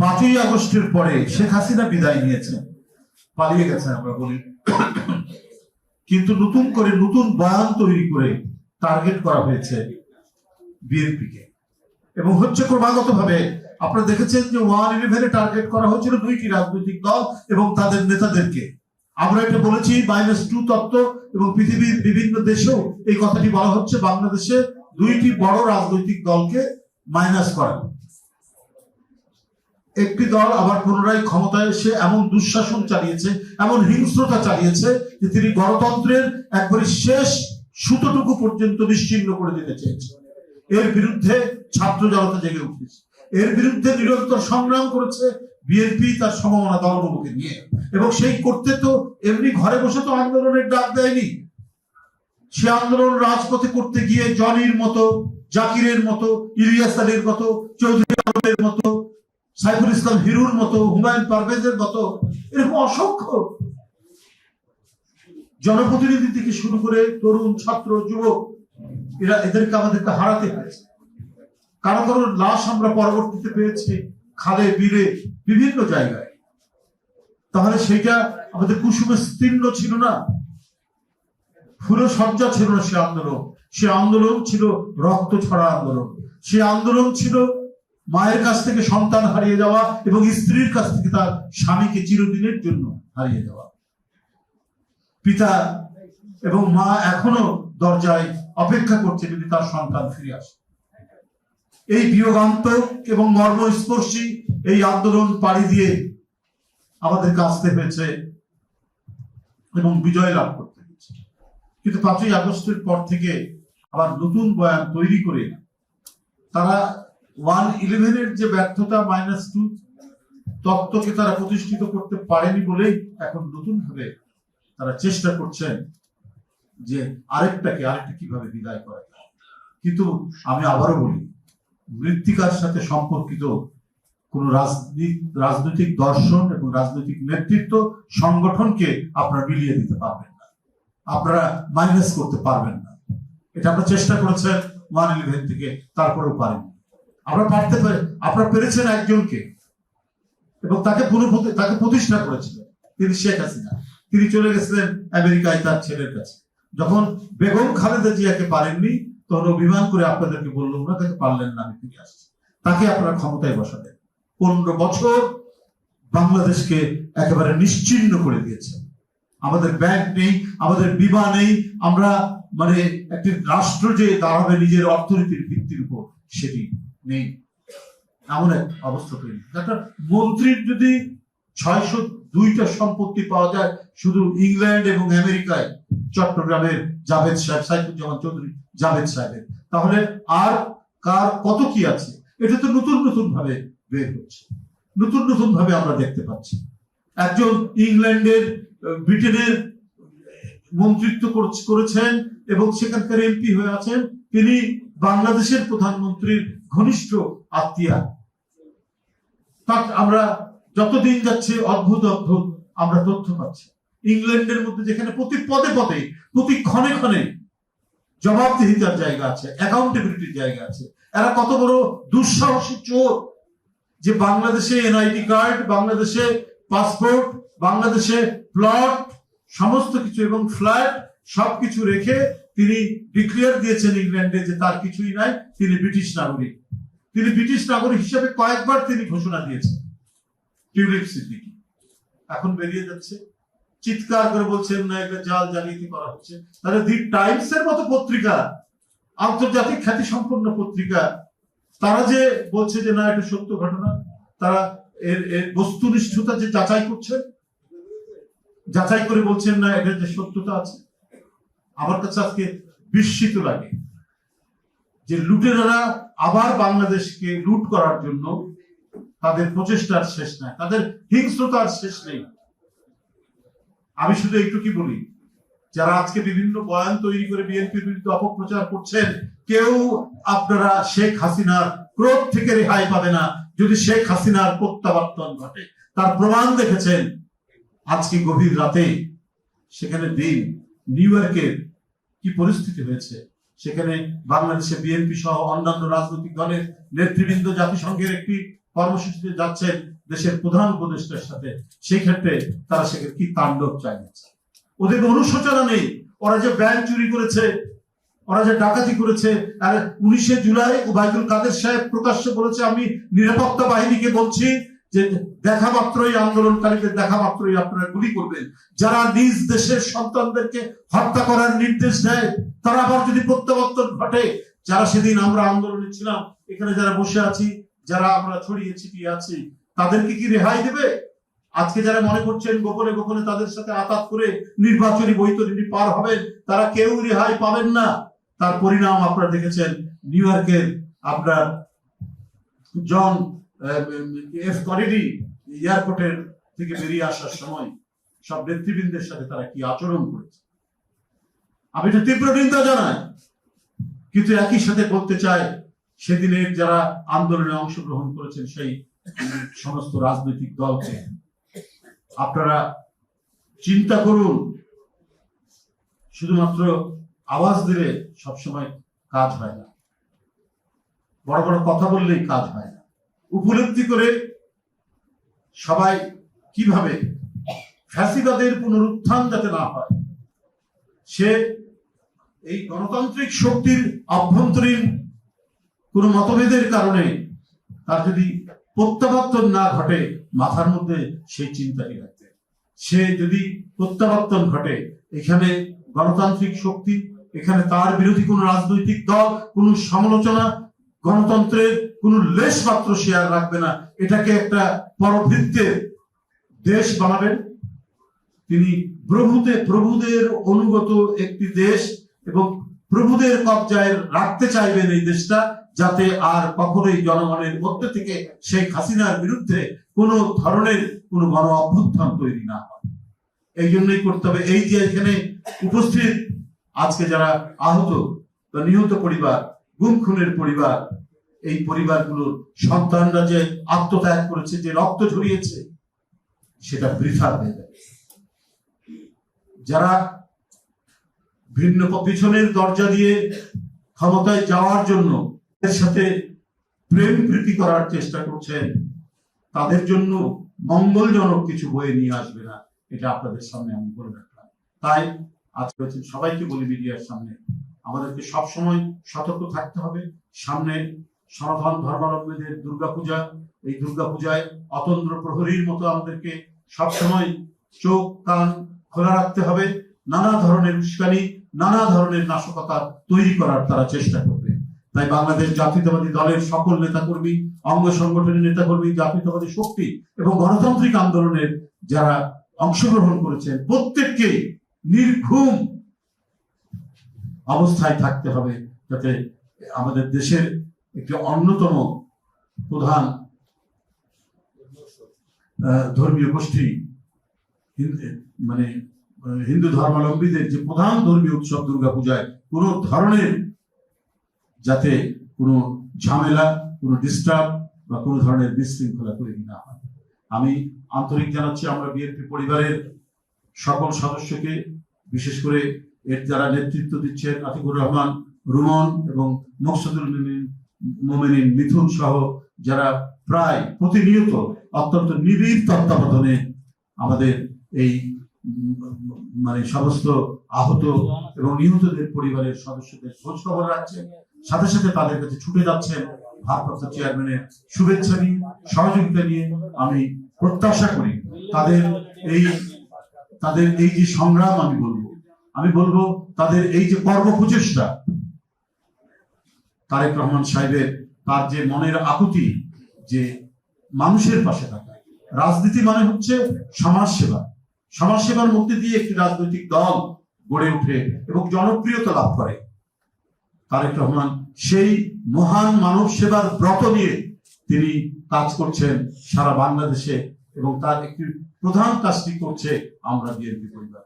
5ই আগস্টের পরে শেখ হাসিনা বিদায় নিয়েছেন, পালিয়ে গেছেন আমরা বলি, কিন্তু নতুন করে নতুন বয়ান তৈরি করে টার্গেট করা হয়েছে বিএনপিকে, এবং হচ্ছে ক্রমাগত ভাবে। আপনারা দেখেছেন যে 111-এ টার্গেট করা হয়েছিল 2টি রাজনৈতিক দল এবং তাদের নেতাদেরকে। আমরা এটা বলেছি -2 তত্ত্ব, এবং পৃথিবীর বিভিন্ন দেশেও এই কথাটি বলা হচ্ছে, বাংলাদেশে 2টি বড় রাজনৈতিক দলকে মাইনাস করা। একটি দল আবার পুনরায় ক্ষমতায় এসে এমন দুঃশাসন চালিয়েছে, এমন হিংস্রতা চালিয়েছে যে তিনি গণতন্ত্রের একবারে শেষ সুতোটুকু পর্যন্ত নিশ্চিহ্ন করে দিতে চেয়েছে। এর বিরুদ্ধে ছাত্র জনতা জেগে উঠেছে, এর বিরুদ্ধে নিরন্তর সংগ্রাম করেছে বিএনপি তার সমমনা দলগুলোকে নিয়ে। এবং সেই করতে তো এমনি ঘরে বসে তো আন্দোলনের ডাক দেয়নি, সে আন্দোলন রাজপথে করতে গিয়ে জনির মতো, জাকিরের মতো, ইলিয়াস আলীর মতো, চৌধুরী আলমের মতো, সাইফুল ইসলাম হিরুর মতো, হুমায়ুন পারভেজের মতো, এরকম অসংখ্য জনপ্রতিনিধি থেকে শুরু করে তরুণ, ছাত্র, যুবক, এদেরকে আমাদেরকে হারাতে হয়েছে। কারো কারো লাশ আমরা পরবর্তীতে পেয়েছি খালে, বিলে, বিভিন্ন জায়গায়। তাহলে সেটা আমাদের কুসুমে স্তীর্ণ ছিল না, ফুলো সজ্জা ছিল না। সে আন্দোলন ছিল রক্ত ছড়া আন্দোলন। সে আন্দোলন ছিল মায়ের কাছ থেকে সন্তান হারিয়ে যাওয়া এবং স্ত্রীর কাছ থেকে তার স্বামীকে চিরদিনের জন্য হারিয়ে যাওয়া। পিতা এবং মা এখনো দরজায় অপেক্ষা করছে যদি তার সন্তান ফিরে আসে। এই বিয়োগান্তক এবং মর্মস্পর্শী এই আন্দোলন পাড়ি দিয়ে আমাদেরকে আসতে হয়েছে এবং বিজয় লাভ করতে হয়েছে। কিন্তু 5ই আগস্টের পর থেকে আবার নতুন বয়ান তৈরি করে তারা 111-এর যে ব্যর্থতা, -2 তত্ত্বকে তারা প্রতিষ্ঠিত করতে পারেনি বলেই এখন নতুন ভাবে তারা চেষ্টা করছেন যে আরেকটা কিভাবে বিদায় করা যায়। কিন্তু আমি আবারও বলি, মৃত্তিকার সাথে সম্পর্কিত কোন রাজনৈতিক দর্শন এবং রাজনৈতিক নেতৃত্ব সংগঠনকে আপনারা মিলিয়ে দিতে পারবেন না, আপনারা মাইনাস করতে পারবেন না। এটা আমরা চেষ্টা করেছেন 111 থেকে, তারপরেও পারেনি। আপনারা পেরেছেন একজনকে, এবং তাকে প্রতিষ্ঠা করেছিলেন, তিনি শেখ হাসিনা। তিনি চলে গেছিলেন আমেরিকায় তার ছেলের কাছে। যখন বেগম খালেদা জিয়াকে পারেননি, তখন অভিমান করে আপনাদেরকে বললাম না, তাকে পারলেন না, আমি ফিরে আসছি। তাকে আপনারা ক্ষমতায় বসালেন, 15 বছর বাংলাদেশকে একেবারে নিশ্চিহ্ন করে দিয়েছেন। আমাদের ব্যাংক নেই, আমাদের বিমা নেই, আমরা একটি রাষ্ট্র যে দাঁড়াবে নিজের অর্থনীতির ভিত্তির উপর, সেটি নেই। এমন এক অবস্থা তৈরি। একটা মন্ত্রীর যদি 602টা সম্পত্তি পাওয়া যায় শুধু ইংল্যান্ড এবং আমেরিকায়, চট্টগ্রামের জাভেদ সাহেব, সাইফুজ্জামান চৌধুরী জাভেদ সাহেবের, তাহলে আর কার কত কি আছে? এটা তো নতুন নতুন ভাবে বের হচ্ছে, নতুন নতুন ভাবে আমরা দেখতে পাচ্ছি। একজন ইংল্যান্ডের, ব্রিটেনের মন্ত্রিত্ব করেছেন এবং সেখানকার এমপি হয়ে আছেন, তিনি বাংলাদেশের প্রধানমন্ত্রীর ঘনিষ্ঠ আত্মীয়া। আমরা যতদিন যাচ্ছে অদ্ভুত অদ্ভুত আমরা তথ্য পাচ্ছি। ইংল্যান্ডের মধ্যে যেখানে প্রতি পদে পদে, প্রতি ক্ষণে ক্ষণে জবাবদিহিতার জায়গা আছে, অ্যাকাউন্টেবিলিটির জায়গা আছে, এরা কত বড় দুঃসাহসী চোর যে বাংলাদেশে এনআইডি কার্ড, বাংলাদেশে পাসপোর্ট, বাংলাদেশে প্লট, সমস্ত কিছু এবং ফ্ল্যাট সবকিছু রেখে তিনি ডিক্লেয়ার দিয়েছেন ইংল্যান্ডে যে তার কিছুই নাই, তিনি ব্রিটিশ নাগরিক। তিনি ব্রিটিশ নাগরিক হিসেবে কয়েকবার তিনি ঘোষণা দিয়েছেন। টিউলিপ সিদ্দিকী এখন বেরিয়ে যাচ্ছে, চিৎকার করে বলছেন না এটা জাল, জালিয়াতি করা হচ্ছে। তাহলে দি টাইমস এর মতো পত্রিকা, আন্তর্জাতিক খ্যাতি সম্পন্ন পত্রিকা, তারা যে বলছে যে না এটা সত্য ঘটনা, তারা এর বস্তুনিষ্ঠতা যে যাচাই করছেন, যাচাই করে বলছেন না এটা যে সত্যতা আছে। আমার কাছে আজকে বিস্মিত লাগে যে লুটেরারা আবার বাংলাদেশকে লুট করার জন্য তাদের প্রচেষ্টার শেষ নাই, তাদের হিংস্রতার শেষ নেই। আমি শুধু একটু কি বলি, যারা আজকে বিভিন্ন বয়ান তৈরি করে বিএনপির বিরুদ্ধে অপপ্রচার করছেন, কেউ আপনারা শেখ হাসিনার ক্রোধ থেকে রেহাই পাবে না যদি শেখ হাসিনার প্রত্যাবর্তন ঘটে। তার প্রমাণ দেখেছেন আজকে গভীর রাতে, সেখানে দিন নিউ ইয়র্কের কি পরিস্থিতি হয়েছে। সেখানে বাংলাদেশে বিএনপি সহ অন্যান্য রাজনৈতিক দলের নেতৃবৃন্দ জাতিসংঘের একটি কর্মসূচিতে যাচ্ছেন দেশের প্রধান উপদেষ্টার সাথে, সেই ক্ষেত্রে তারা সেখানে কি তাণ্ডব চালিয়েছে। ওদের অনুশোচনা নেই। ওরা যে ব্যাংক চুরি করেছে, ওরা যে ডাকাতি করেছে, আর 19 জুলাই ওবায়দুল কাদের সাহেব প্রকাশ্যে বলেছে, আমি নিরাপত্তা বাহিনীকে বলছি যে দেখা মাত্রই, আন্দোলনকারীদের দেখা মাত্রই আপনারা গুলি করবেন। যারা নিজ দেশের সন্তানদেরকে হত্যা করার নির্দেশ দেয়, তারা আবার যদি প্রত্যাবর্তন ঘটে, যারা সেদিন আমরা আন্দোলনে ছিলাম, এখানে যারা বসে আছি, যারা আমরা ছড়িয়ে ছিটিয়ে আছি, তাদেরকে কি রেহাই দেবে? আজকে যারা মনে করছেন গোপনে গোপনে তাদের সাথে আঘাত করে নির্বাচনী বৈতরণী পার হবেন, তারা কেউ রেহাই পাবেন না। তার পরিণাম আপনারা দেখেছেন নিউ ইয়র্কের আপনার জন এফ কনেডি এয়ারপোর্টের থেকে বেরিয়ে আসার সময় সব নেতৃবৃন্দের সাথে তারা কি আচরণ করেছে। আমি এটা তীব্র নিন্দা জানাই, কিন্তু একই সাথে বলতে চাই, সেদিনের যারা আন্দোলনে অংশগ্রহণ করেছেন সেই সমস্ত রাজনৈতিক দলকে আপনারা চিন্তা করুন। শুধুমাত্র আওয়াজ দিলে সবসময় কাজ হয় না, বড় বড় কথা বললেই কাজ হয় না। উপলব্ধি করে সবাই কিভাবে ফ্যাসিবাদের পুনরুত্থান যাতে না হয়, সে এই গণতান্ত্রিক শক্তির আভ্যন্তরীণ কোন মতভেদের কারণে তার যদি প্রত্যাবর্তন না ঘটে, মাথার মধ্যে সেই চিন্তাটি রাখতে, সে যদি প্রত্যাবর্তন ঘটে, এখানে গণতান্ত্রিক শক্তি, এখানে তার বিরোধী কোন রাজনৈতিক দল কোন সমালোচনা, গণতন্ত্রের কোন লেশ মাত্র শেয়ার রাখবে না। এটাকে একটা পরবৃত্তের দেশ বানাবেন তিনি। প্রভুদের অনুগত একটি দেশ এবং প্রভুদের কবজায় রাখতে চাইবেন এই দেশটা, যাতে আর কখনোই জনগণের মধ্যে থেকে শেখ হাসিনার বিরুদ্ধে কোন ধরনের কোন গণ অভ্যুত্থান তৈরি না হয়। এই জন্যই করতে হবে। এই যে এখানে উপস্থিত আজকে যারা আহত বা নিহত পরিবার, গুম খুনের পরিবার, এই পরিবারগুলোর সন্তানরা যে আত্মত্যাগ করেছে, যে রক্ত ঝরিয়েছে, সেটা বৃথা হয়ে যাবে। যারা ভিন্ন পিছনের দরজা দিয়ে ক্ষমতায় যাওয়ার জন্য এর সাথে প্রেম প্রীতি করার চেষ্টা করছেন, তাদের জন্য মঙ্গলজনক কিছু বয়ে নিয়ে আসবে না, এটা আপনাদের সামনে আমি বলে রাখলাম। তাই আজকে সবাইকে বলি, মিডিয়ার সামনে আমাদেরকে সবসময় সতর্ক থাকতে হবে। সামনে সনাতন ধর্মাবলম্বীদের দুর্গাপূজা, এই দুর্গাপূজায় অতন্দ্র প্রহরীর মতো আমাদেরকে সবসময় চোখ কান খোলা রাখতে হবে। নানা ধরনের উস্কানি, নানা ধরনের নাশকতা তৈরি করার তারা চেষ্টা করবে। তাই বাংলাদেশ জাতীয়তাবাদী দলের সকল নেতাকর্মী, অঙ্গ সংগঠনের নেতাকর্মী, জাতীয়তাবাদী শক্তি এবং গণতান্ত্রিক আন্দোলনের যারা অংশগ্রহণ করেছেন, প্রত্যেককে নির্ঘুম অবস্থায় থাকতে হবে, যাতে আমাদের দেশের একটি অন্যতম প্রধান ধর্মীয় গোষ্ঠী, মানে হিন্দু ধর্মাবলম্বীদের যে প্রধান ধর্মীয় উৎসব দুর্গাপূজায় কোন ধরনের যাতে কোনো ঝামেলা, কোনো ডিস্টার্ব বা কোনো ধরনের বিশৃঙ্খলা তৈরি না হয়। আমি আন্তরিক জানাচ্ছি আমরা বিএনপি পরিবারের সকল সদস্যকে, বিশেষ করে এর যারা নেতৃত্ব দিচ্ছেন আতিকুর রহমান রুমন এবং মকসুদুল মোমেনিন মিথুন সহ যারা প্রায় প্রতিনিয়ত অত্যন্ত নিবিড় তত্ত্বাবধানে আমাদের এই মানে সমস্ত আহত এবং নিহতদের পরিবারের সদস্যদের খোঁজ খবর রাখছেন, সাথে সাথে তাদের কাছে ছুটে যাচ্ছেন ভারপ্রাপ্ত চেয়ারম্যানের শুভেচ্ছা নিয়ে, সহযোগিতা নিয়ে। আমি প্রত্যাশা করি তাদের এই যে সংগ্রাম, আমি বলবো তাদের এই যে কর্ম প্রচেষ্টা, তারেক রহমান সাহেবের তার যে মনের আকুতি, যে মানুষের পাশে থাকা। রাজনীতি মানে হচ্ছে সমাজ সেবা, সমাজ সেবার মধ্যে দিয়ে একটি রাজনৈতিক দল গড়ে ওঠে এবং জনপ্রিয়তা লাভ করে। তারেক রহমান সেই মহান মানব সেবার ব্রত নিয়ে তিনি কাজ করছেন সারা বাংলাদেশে, এবং তার একটি প্রধান কাজটি করছে আমরা বিএনপি পরিবার।